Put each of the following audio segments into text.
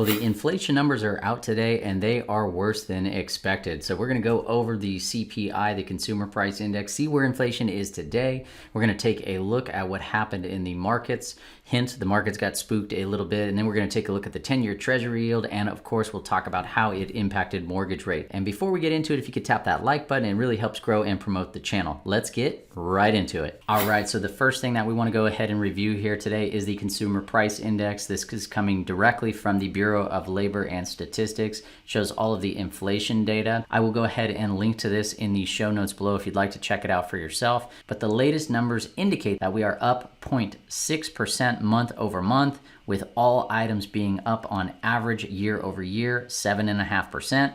Well, the inflation numbers are out today and they are worse than expected. So we're going to go over the CPI, the Consumer Price Index, see where inflation is today. We're going to take a look at what happened in the markets. Hint, the markets got spooked a little bit. And then we're going to take a look at the 10-year Treasury yield. And of course, we'll talk about how it impacted mortgage rate. And before we get into it, if you could tap that like button, it really helps grow and promote the channel. Let's get right into it. All right, so the first thing that we want to go ahead and review here today is the Consumer Price Index. This is coming directly from the Bureau of Labor and Statistics. It shows all of the inflation data. I will go ahead and link to this in the show notes below if you'd like to check it out for yourself. But the latest numbers indicate that we are up 0.6% month over month, with all items being up on average year over year, 7.5%.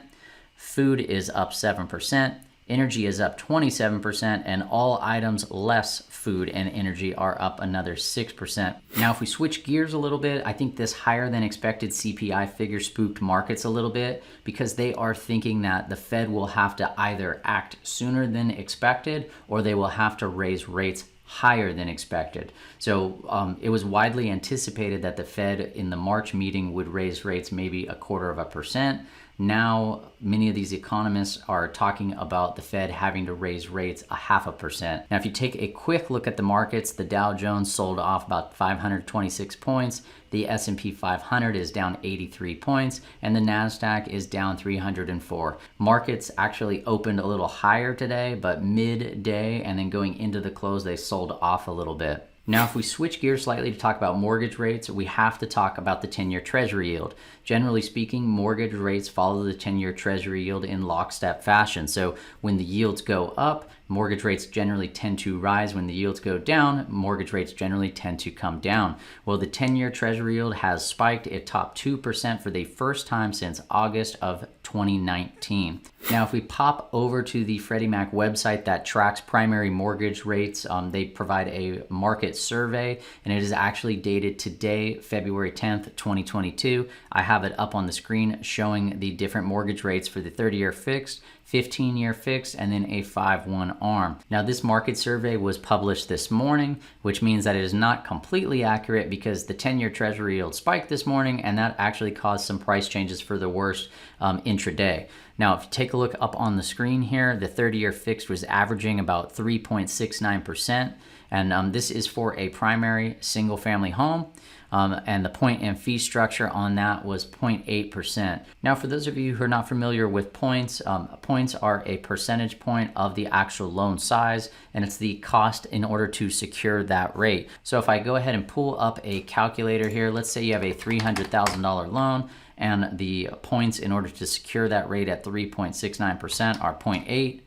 Food is up 7%. Energy is up 27%, and all items less food and energy are up another 6%. Now, if we switch gears a little bit, I think this higher than expected CPI figure spooked markets a little bit because they are thinking that the Fed will have to either act sooner than expected or they will have to raise rates higher than expected. So it was widely anticipated that the Fed in the March meeting would raise rates maybe 0.25%. Now, many of these economists are talking about the Fed having to raise rates 0.5%. Now, if you take a quick look at the markets, the Dow Jones sold off about 526 points. The S&P 500 is down 83 points, and the NASDAQ is down 304. Markets actually opened a little higher today, but midday and then going into the close, they sold off a little bit. Now, if we switch gears slightly to talk about mortgage rates, we have to talk about the 10-year Treasury yield. Generally speaking, mortgage rates follow the 10-year Treasury yield in lockstep fashion. So when the yields go up, mortgage rates generally tend to rise. When the yields go down, mortgage rates generally tend to come down. Well, the 10-year Treasury yield has spiked. It topped 2% for the first time since August of 2019. Now, if we pop over to the Freddie Mac website that tracks primary mortgage rates, they provide a market survey, and it is actually dated today, February 10th, 2022. I have it up on the screen showing the different mortgage rates for the 30-year fixed, 15-year fixed, and then a 5/1 ARM. Now, this market survey was published this morning, which means that it is not completely accurate because the 10-year Treasury yield spiked this morning, and that actually caused some price changes for the worst intraday. Now, if you take a look up on the screen here, the 30-year fixed was averaging about 3.69%, and this is for a primary single-family home. And the point and fee structure on that was 0.8%. Now, for those of you who are not familiar with points, points are a percentage point of the actual loan size, and it's the cost in order to secure that rate. So if I go ahead and pull up a calculator here, let's say you have a $300,000 loan, and the points in order to secure that rate at 3.69% are 0.8.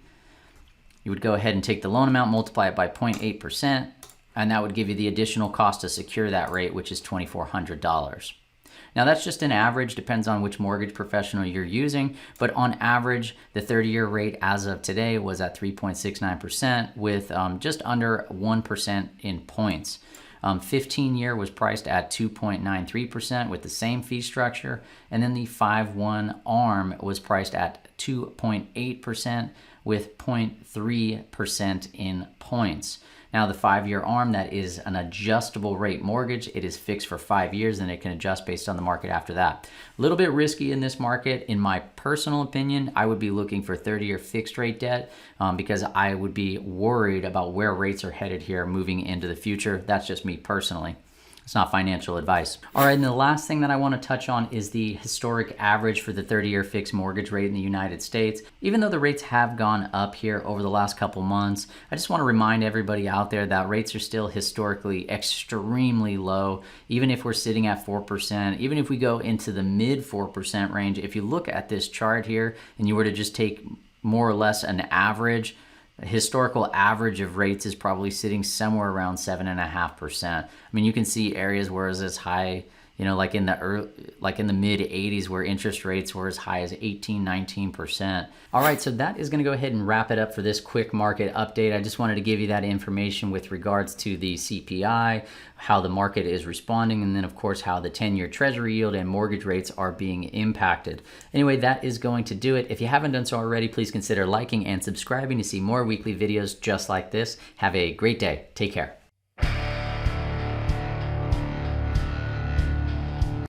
You would go ahead and take the loan amount, multiply it by 0.8%, and that would give you the additional cost to secure that rate, which is $2,400. Now, that's just an average, depends on which mortgage professional you're using, but on average, the 30-year rate as of today was at 3.69% with just under 1% in points. 15-year was priced at 2.93% with the same fee structure, and then the 5/1 ARM was priced at 2.8% with 0.3% in points. Now, the 5-year ARM, that is an adjustable rate mortgage. It is fixed for 5 years, and it can adjust based on the market after that. A little bit risky in this market. In my personal opinion, I would be looking for 30-year fixed rate debt because I would be worried about where rates are headed here moving into the future. That's just me personally. It's not financial advice. All right, and the last thing that I want to touch on is the historic average for the 30-year fixed mortgage rate in the United States. Even though the rates have gone up here over the last couple months, I just want to remind everybody out there that rates are still historically extremely low. Even if we're sitting at 4%, even if we go into the mid 4% range, if you look at this chart here and you were to just take more or less an average, historical average of rates is probably sitting somewhere around 7.5%. I mean, you can see areas where it's as high, like in the mid 80s where interest rates were as high as 18, 19%. All right, so that is going to go ahead and wrap it up for this quick market update. I just wanted to give you that information with regards to the CPI, how the market is responding, and then of course how the 10-year Treasury yield and mortgage rates are being impacted. Anyway, that is going to do it. If you haven't done so already, please consider liking and subscribing to see more weekly videos just like this. Have a great day. Take care.